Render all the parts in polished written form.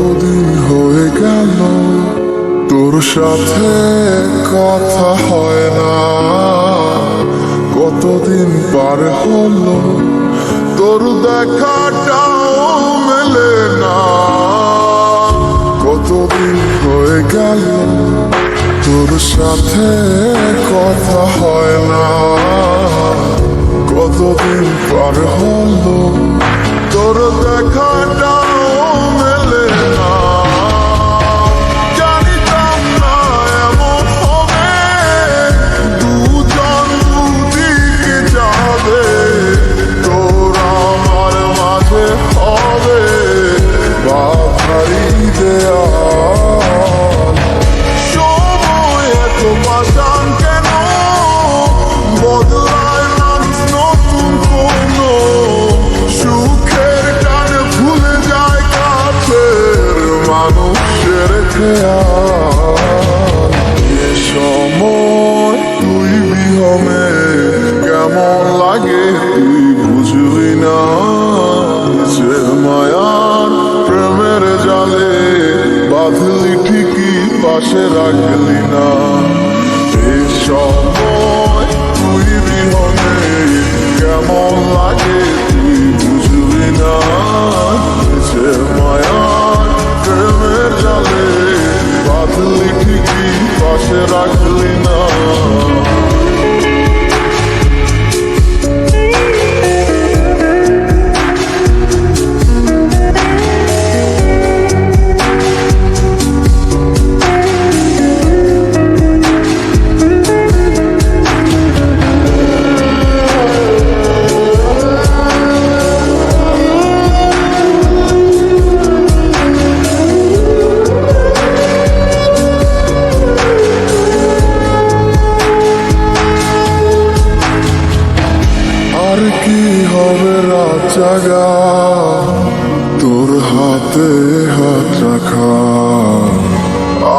কতদিন হয়ে গেল তোর সাথে কথা হয় না, কতদিন পার হলো তোর দেখাটাও মেলে না। কতদিন হয়ে গেল তোর সাথে কথা হয় না, কতদিন পার হলো তোর দেখাটাও মেলে না। জানিতাম না এমন হবে, দুজন দুদিকে যাবে, তোর আমার মাঝে হবে বাধাই দেয়াল। সময় এত পাষাণ কেন, বদলায় মানুষ নতুন কোনো সুখের টানে ভুলে যায় কাছের মানুষের খেয়াল। এ সময় তুই বিহমে কেমন লাগে তুই বুঝবি না, নিজের মায়ার প্রেমের জালে বাঁধলি ঠিকই পাশে রাখলি না। এ সময় তুই বিহনে কেমন লাগে তুই বুঝবি না, নিজের মায়ার প্রেমের জালে বাঁধলি ঠিকই পাশে রাখলি না। আর কি হবে রাত জাগা তোর হাতে হাত রাখা,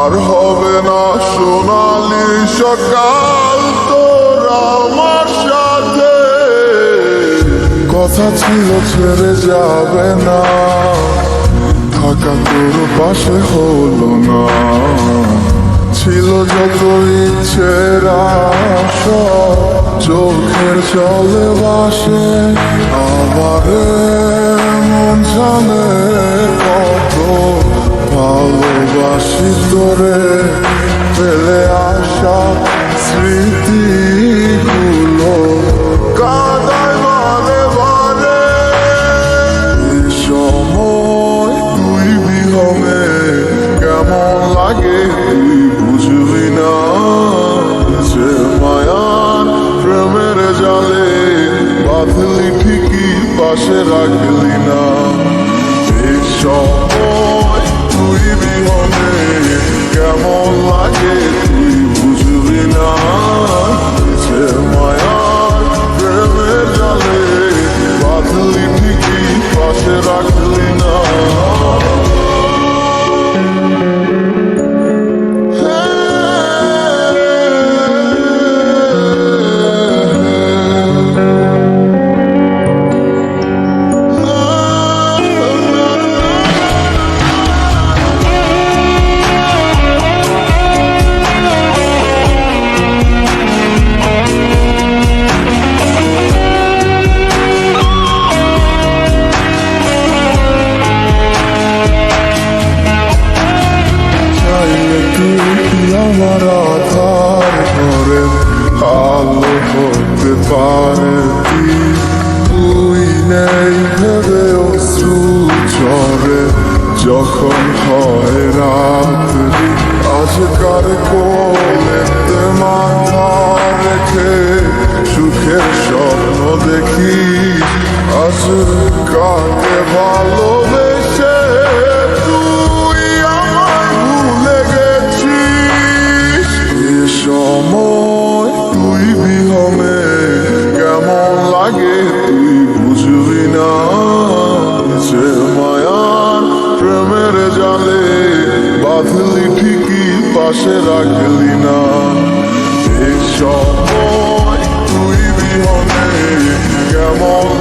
আর হবে না সোনালি সকাল তোর আমার সাথে। কথা ছিল ছেড়ে যাবে না, থাকা তোর পাশে হলো না। ছিল যত ইচ্ছের আশা চোখের জলে ভাসে, আমার মন জানে কত ভালোবাসি তোরে। ফেলে আসা স্মৃতিগুলো কাদায় বারে বারে। এ সময় তুই বিহমে কেমন লাগে তুই বুঝবি না, যে মায়ার প্রেমের জালে বাঁধলি ঠিকই পাশে রাখলি না। এই সময় তুই বিহনে কেমন লাগে তুই বুঝবি না, যে মায়ার প্রেমের জালে বাঁধলি ঠিকই পাশে রাখলি না। আমার আধার ঘরে আলো হতে পারে কি, তুই নেই ভেবে অশ্রু ঝরে যখন হয় রাত্রি। আজকার কোলেতে মাথা রেখে সুখের স্বপ্ন দেখি, আজ কাকে ভালোবেসে তুই আমায় ভুলে গেছিস। এ সময় তুই বিহমে কেমন লাগে তুই বুঝবি না, যে মায়ার প্রেমের জালে বাঁধলি ঠিকই পাশে রাখলি না। এ সময় তুই বিহনে কেমন